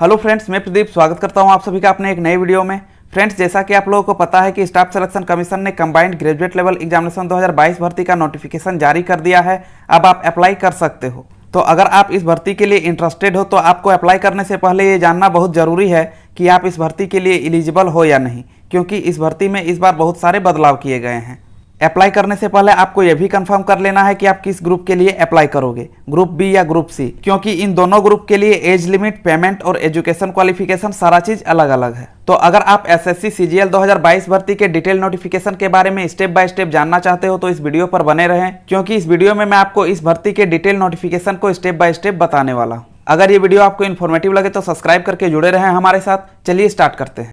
Hello friends, मैं प्रदीप स्वागत करता हूं आप सभी का अपने एक नए वीडियो में। फ्रेंड्स, जैसा कि आप लोगों को पता है कि स्टाफ सिलेक्शन कमीशन ने कंबाइंड ग्रेजुएट लेवल एग्जामिनेशन 2022 भर्ती का नोटिफिकेशन जारी कर दिया है। अब आप अप्लाई कर सकते हो। तो अगर आप इस भर्ती के लिए इंटरेस्टेड हो तो आपको अप्लाई करने से पहले ये जानना बहुत ज़रूरी है कि आप इस भर्ती के लिए एलिजिबल हो या नहीं, क्योंकि इस भर्ती में इस बार बहुत सारे बदलाव किए गए हैं। अप्लाई करने से पहले आपको यह भी कंफर्म कर लेना है कि आप किस ग्रुप के लिए अप्लाई करोगे, ग्रुप बी या ग्रुप सी, क्योंकि इन दोनों ग्रुप के लिए एज लिमिट, पेमेंट और एजुकेशन क्वालिफिकेशन सारा चीज अलग अलग है। तो अगर आप एसएससी सीजीएल 2022 भर्ती के डिटेल नोटिफिकेशन के बारे में स्टेप बाय स्टेप जानना चाहते हो तो इस वीडियो पर बने रहें, क्योंकि इस वीडियो में मैं आपको इस भर्ती के डिटेल नोटिफिकेशन को स्टेप बाय स्टेप बताने वाला हूँ। अगर ये वीडियो आपको इन्फॉर्मेटिव लगे तो सब्सक्राइब करके जुड़े रहें हमारे साथ। चलिए स्टार्ट करते हैं।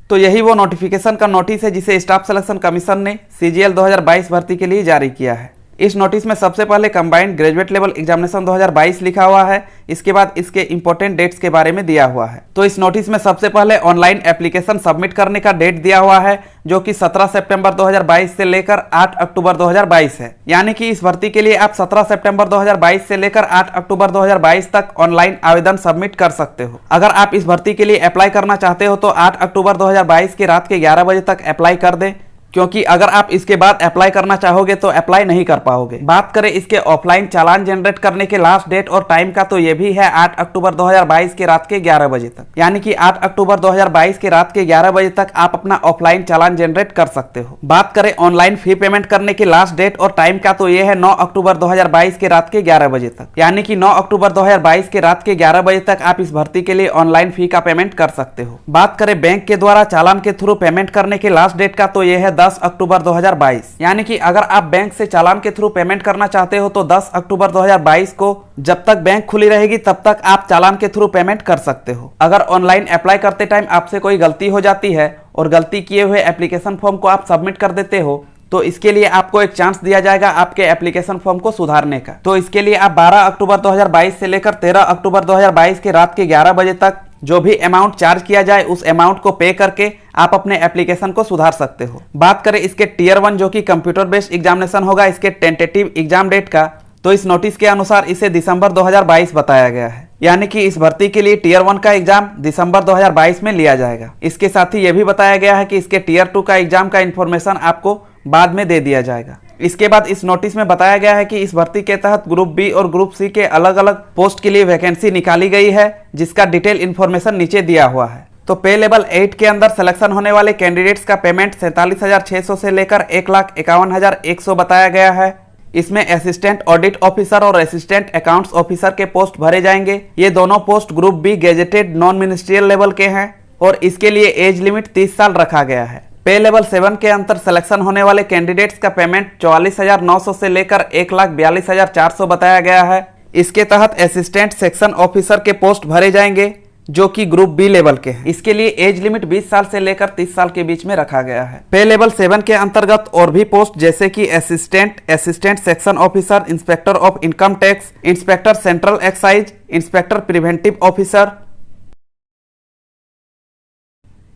तो यही वो नोटिफिकेशन का नोटिस है जिसे स्टाफ सिलेक्शन कमीशन ने सीजीएल 2022 भर्ती के लिए जारी किया है। इस नोटिस में सबसे पहले कंबाइंड ग्रेजुएट लेवल एग्जामिनेशन 2022 लिखा हुआ है। इसके बाद इसके इंपॉर्टेंट डेट्स के बारे में दिया हुआ है। तो इस नोटिस में सबसे पहले ऑनलाइन एप्लीकेशन सबमिट करने का डेट दिया हुआ है, जो कि 17 सितंबर 2022 से लेकर 8 अक्टूबर 2022 है। यानी कि इस भर्ती के लिए आप 17 सितंबर 2022 से लेकर 8 अक्टूबर 2022 तक ऑनलाइन आवेदन सबमिट कर सकते हो। अगर आप इस भर्ती के लिए अप्लाई करना चाहते हो तो 8 अक्टूबर 2022 की रात के 11 बजे तक अप्लाई कर दें, क्योंकि अगर आप इसके बाद अप्लाई करना चाहोगे तो अप्लाई नहीं कर पाओगे। बात करें इसके ऑफलाइन चालान जनरेट करने के लास्ट डेट और टाइम का, तो ये भी है 8 अक्टूबर 2022 के रात के 11 बजे तक। यानी कि 8 अक्टूबर 2022 के रात के 11 बजे तक आप अपना ऑफलाइन चालान जनरेट कर सकते हो। बात करें ऑनलाइन फी पेमेंट करने की लास्ट डेट और टाइम का, तो ये है 9 अक्टूबर 2022 के रात के 11 बजे तक। यानी कि 9 अक्टूबर 2022 के रात के 11 बजे तक आप इस भर्ती के लिए ऑनलाइन फी का पेमेंट कर सकते हो। बात करें बैंक के द्वारा चालान के थ्रू पेमेंट करने के लास्ट डेट का, तो ये है 10 अक्टूबर 2022। यानी कि अगर आप बैंक से चालान के थ्रू पेमेंट करना चाहते हो तो 10 अक्टूबर 2022 को, जब तक बैंक खुली रहेगी तब तक आप चालान के थ्रू पेमेंट कर सकते हो। अगर ऑनलाइन अप्लाई करते टाइम आपसे कोई गलती हो जाती है और गलती किए हुए एप्लीकेशन फॉर्म को आप सबमिट कर देते हो, तो इसके लिए आपको एक चांस दिया जाएगा आपके एप्लीकेशन फॉर्म को सुधारने का। तो इसके लिए आप 12 अक्टूबर 2022 से लेकर 13 अक्टूबर 2022 के रात के 11 बजे तक जो भी अमाउंट चार्ज किया जाए उस अमाउंट को पे करके आप अपने एप्लीकेशन को सुधार सकते हो। बात करें इसके टीयर 1 जो कि कंप्यूटर बेस्ड एग्जामिनेशन होगा, इसके टेंटेटिव एग्जाम डेट का, तो इस नोटिस के अनुसार इसे दिसंबर 2022 बताया गया है। यानी कि इस भर्ती के लिए टीयर 1 का एग्जाम दिसंबर 2022 में लिया जाएगा। इसके साथ ही यह भी बताया गया है कि इसके टीयर 2 का एग्जाम का इंफॉर्मेशन आपको बाद में दे दिया जाएगा। इसके बाद इस नोटिस में बताया गया है कि इस भर्ती के तहत ग्रुप बी और ग्रुप सी के अलग अलग पोस्ट के लिए वैकेंसी निकाली गई है, जिसका डिटेल इन्फॉर्मेशन नीचे दिया हुआ है। तो पे लेवल 8 के अंदर सिलेक्शन होने वाले कैंडिडेट्स का पेमेंट 47,600 से लेकर 1,51,100 बताया गया है। इसमें असिस्टेंट ऑडिट ऑफिसर और असिस्टेंट अकाउंट्स ऑफिसर के पोस्ट भरे जाएंगे। ये दोनों post group B gazetted non ministerial level के हैं और इसके लिए एज लिमिट 30 साल रखा गया है। पे लेवल 7 के अंतर सिलेक्शन होने वाले कैंडिडेट्स का पेमेंट 44,900 से लेकर 1,42,400 बताया गया है। इसके तहत असिस्टेंट सेक्शन ऑफिसर के पोस्ट भरे जाएंगे जो कि ग्रुप बी लेवल के हैं। इसके लिए एज लिमिट 20 साल से लेकर 30 साल के बीच में रखा गया है। पे लेवल 7 के अंतर्गत और भी पोस्ट जैसे कि assistant section officer, inspector of income tax, inspector central excise, inspector preventive officer,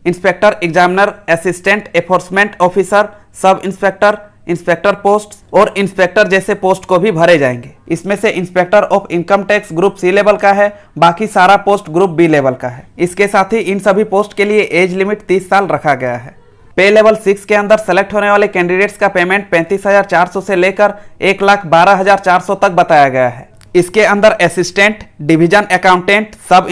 inspector examiner, assistant enforcement officer, sub inspector, inspector post और इंस्पेक्टर जैसे पोस्ट को भी भरे जाएंगे। इसमें से inspector of income tax group C level का है, बाकी सारा पोस्ट ग्रुप बी लेवल का है। इसके साथ ही इन सभी पोस्ट के लिए एज लिमिट 30 साल रखा गया है। पे लेवल 6 के अंदर सेलेक्ट होने वाले कैंडिडेट्स का पेमेंट 35,400 से लेकर 1,12,400 तक बताया गया है। इसके अंदर assistant, division accountant, sub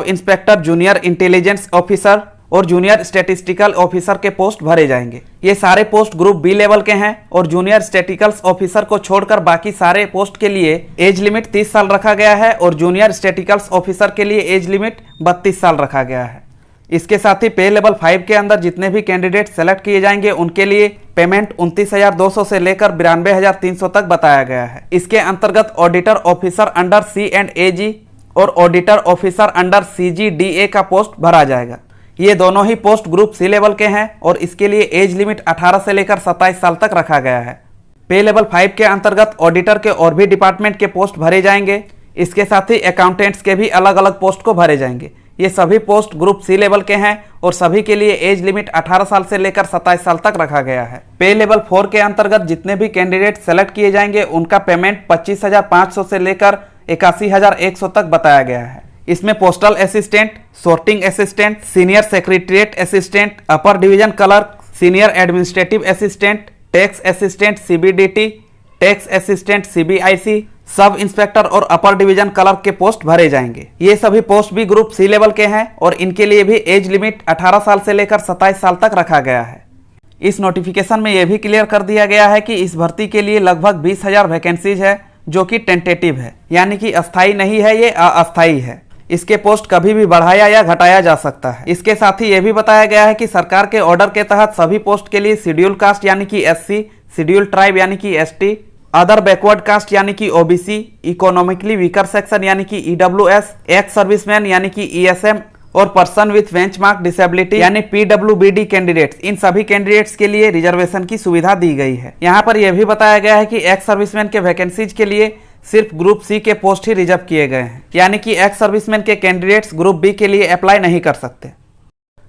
inspector, junior intelligence officer और जूनियर स्टैटिस्टिकल ऑफिसर के पोस्ट भरे जाएंगे। ये सारे पोस्ट ग्रुप बी लेवल के हैं और जूनियर स्टैटिस्टिकल्स ऑफिसर को छोड़कर बाकी सारे पोस्ट के लिए एज लिमिट 30 साल रखा गया है और जूनियर स्टैटिस्टिकल्स ऑफिसर के लिए एज लिमिट 32 साल रखा गया है। इसके साथ ही पे लेवल 5 के अंदर जितने भी कैंडिडेट सेलेक्ट किए जाएंगे उनके लिए पेमेंट 29,200 से लेकर 92,300 तक बताया गया है। इसके अंतर्गत ऑडिटर ऑफिसर अंडर C&AG और ऑडिटर ऑफिसर अंडर CGDA का पोस्ट भरा जाएगा। ये दोनों ही पोस्ट ग्रुप सी लेवल के हैं और इसके लिए एज लिमिट 18 से लेकर 27 साल तक रखा गया है। पे लेवल 5 के अंतर्गत ऑडिटर के और भी डिपार्टमेंट के पोस्ट भरे जाएंगे। इसके साथ ही अकाउंटेंट्स के भी अलग अलग पोस्ट को भरे जाएंगे। ये सभी पोस्ट ग्रुप सी लेवल के हैं और सभी के लिए एज लिमिट 18 साल से लेकर 27 साल तक रखा गया है। पे लेवल 4 के अंतर्गत जितने भी कैंडिडेट सेलेक्ट किए जाएंगे उनका पेमेंट 25,500 से लेकर 81,100 तक बताया गया है। इसमें postal assistant, sorting assistant, senior secretariat assistant, upper division clerk, senior administrative assistant, tax assistant CBDT, tax assistant CBIC, sub inspector और अपर डिवीजन क्लर्क के पोस्ट भरे जाएंगे। ये सभी पोस्ट भी ग्रुप C लेवल के हैं और इनके लिए भी एज लिमिट 18 साल से लेकर 27 साल तक रखा गया है। इस नोटिफिकेशन में यह भी क्लियर कर दिया गया है कि इस भर्ती के लिए लगभग 20,000 वैकेंसीज है, जो कि टेंटेटिव है, यानी कि अस्थायी नहीं है, ये अस्थायी है। इसके पोस्ट कभी भी बढ़ाया या घटाया जा सकता है। इसके साथ ही यह भी बताया गया है कि सरकार के ऑर्डर के तहत सभी पोस्ट के लिए शेड्यूल कास्ट यानी कि SC, शेड्यूल ट्राइब यानी कि ST, अदर बैकवर्ड कास्ट यानी कि OBC, इकोनॉमिकली वीकर सेक्शन यानी कि EWS, एक्स सर्विसमैन यानी कि ESM और पर्सन विथ बेंचमार्क डिसेबिलिटी यानी PWBD कैंडिडेट्स, इन सभी कैंडिडेट्स के लिए रिजर्वेशन की सुविधा दी गई है। यहाँ पर यह भी बताया गया है कि एक्स सर्विसमैन के वैकेंसीज के लिए सिर्फ ग्रुप C के पोस्ट ही रिजर्व किए गए हैं, यानी कि एक्स सर्विसमैन के कैंडिडेट्स ग्रुप B के लिए अप्लाई नहीं कर सकते।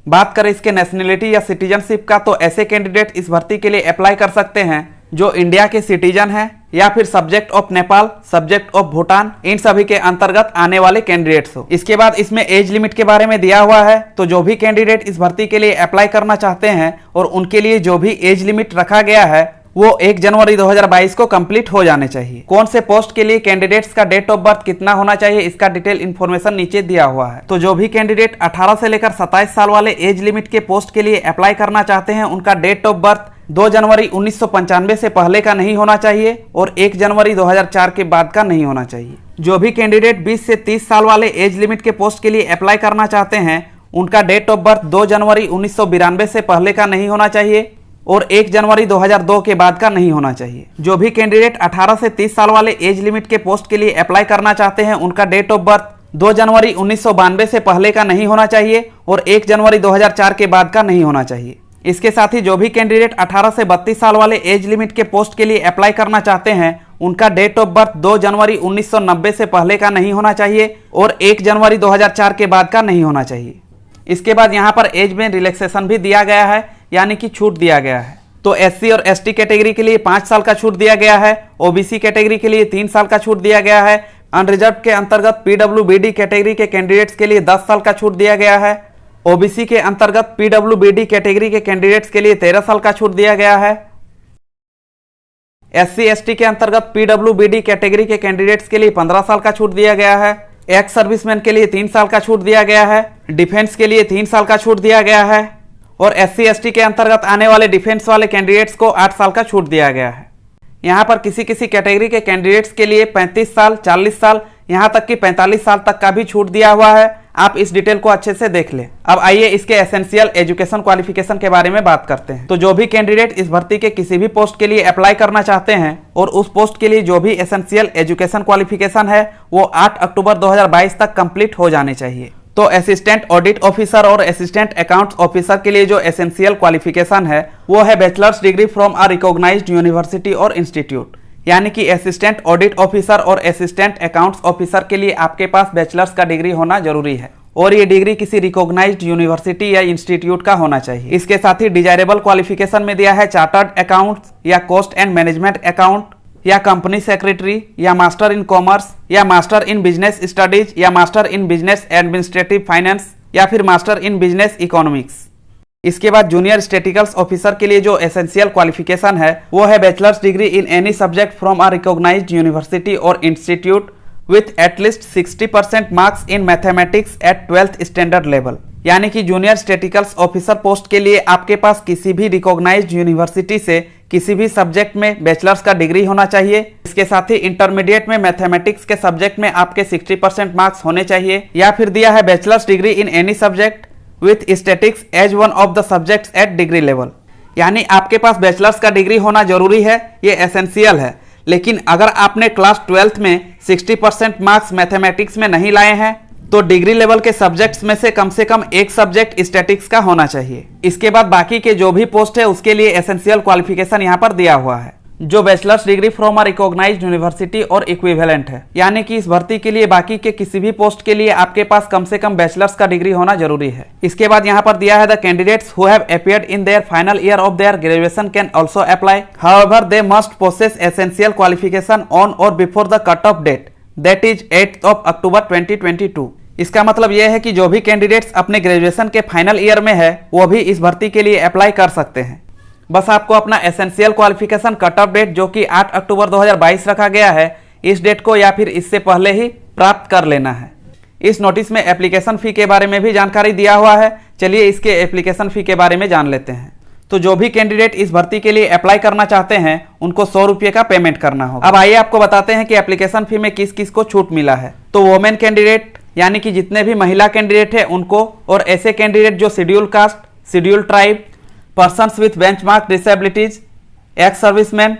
बात करें इसके नेशनलिटी या सिटीजनशिप का, तो ऐसे कैंडिडेट इस भर्ती के लिए अप्लाई कर सकते हैं जो इंडिया के सिटीजन हैं या फिर subject of Nepal, subject of Bhutan, इन सभी के अंतर्गत आने वाले कैंडिडेट्स हो। इसके बाद इसमें एज लिमिट के बारे में दिया हुआ है, तो जो भी कैंडिडेट इस भर्ती के लिए अप्लाई करना चाहते हैं और उनके लिए जो भी एज लिमिट रखा गया है वो 1 जनवरी 2022 को कंप्लीट हो जाने चाहिए। कौन से पोस्ट के लिए कैंडिडेट्स का डेट ऑफ बर्थ कितना होना चाहिए, इसका डिटेल इन्फॉर्मेशन नीचे दिया हुआ है। तो जो भी कैंडिडेट 18 से लेकर 27 साल वाले एज लिमिट के पोस्ट के लिए अप्लाई करना चाहते हैं, उनका डेट ऑफ बर्थ 2 जनवरी 1995 से पहले का नहीं होना चाहिए और 1 जनवरी 2004 के बाद का नहीं होना चाहिए। जो भी कैंडिडेट 20 से 30 साल वाले एज लिमिट के पोस्ट के लिए अप्लाई करना चाहते हैं, उनका डेट ऑफ बर्थ 2 जनवरी 1992 से पहले का नहीं होना चाहिए और 1 जनवरी 2002 के बाद का नहीं होना चाहिए। जो भी कैंडिडेट 18 से 30 साल वाले एज लिमिट के पोस्ट के लिए अप्लाई करना चाहते हैं, उनका डेट ऑफ बर्थ 2 जनवरी 1992 से पहले का नहीं होना चाहिए और 1 जनवरी 2004 के बाद का नहीं होना चाहिए। इसके साथ ही जो भी कैंडिडेट 18 से 32 साल वाले एज लिमिट के पोस्ट के लिए अप्लाई करना चाहते हैं, उनका डेट ऑफ बर्थ 2 जनवरी 1990 से पहले का नहीं होना चाहिए और 1 जनवरी 2004 के बाद का नहीं होना चाहिए। इसके बाद यहाँ पर एज में रिलैक्सेशन भी दिया गया है, यानी कि छूट दिया गया है। तो SC और ST कैटेगरी के लिए 5 साल का छूट दिया गया है, OBC कैटेगरी के लिए 3 साल का छूट दिया गया है, अनरिजर्व के अंतर्गत PWBD कैटेगरी के कैंडिडेट्स के लिए 10 साल का छूट दिया गया है, OBC के अंतर्गत PWBD कैटेगरी के कैंडिडेट्स के लिए 13 साल का छूट दिया गया है, SC ST के अंतर्गत PWBD कैटेगरी के कैंडिडेट्स के लिए 15 साल का छूट दिया गया है, एक्स सर्विसमैन के लिए 3 साल का छूट दिया गया है, डिफेंस के लिए 3 साल का छूट दिया गया है और SC ST के अंतर्गत आने वाले डिफेंस वाले कैंडिडेट्स को 8 साल का छूट दिया गया है। यहाँ पर किसी किसी कैटेगरी के कैंडिडेट्स के लिए 35 साल, 40 साल, यहाँ तक कि 45 साल तक का भी छूट दिया हुआ है। आप इस डिटेल को अच्छे से देख लें। अब आइए इसके एसेंशियल एजुकेशन क्वालिफिकेशन के बारे में बात करते हैं। तो जो भी कैंडिडेट इस भर्ती के किसी भी पोस्ट के लिए अप्लाई करना चाहते हैं और उस पोस्ट के लिए जो भी एसेंशियल एजुकेशन क्वालिफिकेशन है वो 8 अक्टूबर 2022 तक कंप्लीट हो जाने चाहिए। तो असिस्टेंट ऑडिट ऑफिसर और असिस्टेंट अकाउंट्स ऑफिसर के लिए जो एसेंशियल क्वालिफिकेशन है वो है bachelors degree from a recognised university और इंस्टीट्यूट, यानी कि असिस्टेंट ऑडिट ऑफिसर और असिस्टेंट अकाउंट्स ऑफिसर के लिए आपके पास बैचलर्स का डिग्री होना जरूरी है और ये डिग्री किसी रिकॉग्नाइज्ड यूनिवर्सिटी या इंस्टीट्यूट का होना चाहिए। इसके साथ ही डिजायरेबल क्वालिफिकेशन में दिया है चार्टर्ड अकाउंट्स या कॉस्ट एंड मैनेजमेंट अकाउंट या कंपनी सेक्रेटरी या मास्टर इन कॉमर्स या मास्टर इन बिजनेस स्टडीज या master in business administrative finance या फिर मास्टर इन बिजनेस इकोनॉमिक्स। इसके बाद जूनियर स्टैटिस्टिकल ऑफिसर के लिए जो एसेंशियल क्वालिफिकेशन है वो है bachelors degree in any subject from a recognised university और institute with at least 60% marks in mathematics at 12th standard level, यानी कि जूनियर स्टैटिस्टिकल ऑफिसर पोस्ट के लिए आपके पास किसी भी रिकॉग्नाइज्ड यूनिवर्सिटी से किसी भी सब्जेक्ट में बैचलर्स का डिग्री होना चाहिए। इसके साथ ही इंटरमीडिएट में मैथमेटिक्स के सब्जेक्ट में आपके 60% मार्क्स होने चाहिए, या फिर दिया है bachelors degree in any subject with statics as one of the subjects at degree level, यानी आपके पास बैचलर्स का डिग्री होना जरूरी है, ये एसेंशियल है। लेकिन अगर आपने क्लास 12th में 60% मार्क्स मैथमेटिक्स में नहीं लाए हैं तो डिग्री लेवल के सब्जेक्ट्स में से कम एक सब्जेक्ट स्टैटिक्स का होना चाहिए। इसके बाद बाकी के जो भी पोस्ट है उसके लिए एसेंशियल क्वालिफिकेशन यहाँ पर दिया हुआ है, जो bachelor's degree from a recognised university और इक्विवेलेंट है, यानी कि इस भर्ती के लिए बाकी के किसी भी पोस्ट के लिए आपके पास कम से कम बैचलर्स का डिग्री होना जरूरी है। इसके बाद यहाँ पर दिया है the candidates who have appeared in their final year of their graduation can also apply, however they must possess essential qualification on और before the cut off date that is 8 October 2022। इसका मतलब यह है कि जो भी कैंडिडेट्स अपने graduation के फाइनल ईयर में है वो भी इस भर्ती के लिए अप्लाई कर सकते हैं। बस आपको अपना essential qualification cut off date जो कि 8 अक्टूबर 2022 रखा गया है, इस डेट को या फिर इससे पहले ही प्राप्त कर लेना है। इस नोटिस में एप्लीकेशन फ़ी के बारे में भी जानकारी दिया हुआ है। चलिए इसके एप्लीकेशन फ़ी के बारे में जान लेते हैं। तो जो भी कैंडिडेट इस भर्ती के लिए अप्लाई करना चाहते हैं उनको 100 रुपये का पेमेंट करना होगा। अब आइए आपको बताते हैं कि एप्लीकेशन फ़ी में किस किस को छूट मिला है। तो वोमेन कैंडिडेट यानी कि जितने भी महिला कैंडिडेट हैं उनको, और ऐसे कैंडिडेट जो schedule caste, schedule tribe, persons with benchmark disabilities, ex serviceman,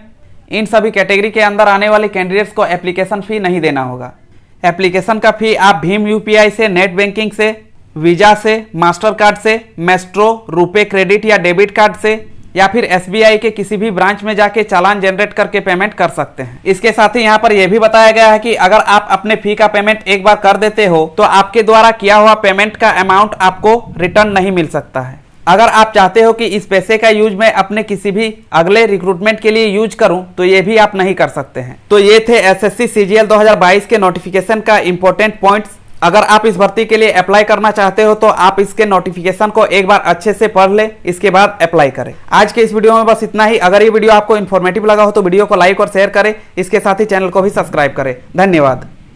इन सभी कैटेगरी के अंदर आने वाले कैंडिडेट्स को एप्लीकेशन फ़ी नहीं देना होगा। एप्लीकेशन का फ़ी आप भीम यूपीआई से, नेट बैंकिंग से, वीजा से, मास्टर कार्ड से, मेस्ट्रो, रुपे क्रेडिट या डेबिट कार्ड से या फिर एसबीआई के किसी भी ब्रांच में जाके चालान जनरेट करके पेमेंट कर सकते हैं। इसके साथ ही यहाँ पर यह भी बताया गया है कि अगर आप अपने फी का पेमेंट एक बार कर देते हो तो आपके द्वारा किया हुआ पेमेंट का अमाउंट आपको रिटर्न नहीं मिल सकता है। अगर आप चाहते हो कि इस पैसे का यूज मैं अपने किसी भी अगले रिक्रूटमेंट के लिए यूज करूं तो ये भी आप नहीं कर सकते हैं। तो ये थे एसएससी सीजीएल 2022 के नोटिफिकेशन का इंपॉर्टेंट पॉइंट्स। अगर आप इस भर्ती के लिए अप्लाई करना चाहते हो तो आप इसके नोटिफिकेशन को एक बार अच्छे से पढ़ ले, इसके बाद अप्लाई करें। आज के इस वीडियो में बस इतना ही। अगर ये वीडियो आपको इन्फॉर्मेटिव लगा हो तो वीडियो को लाइक और शेयर करें। इसके साथ ही चैनल को भी सब्सक्राइब करें। धन्यवाद।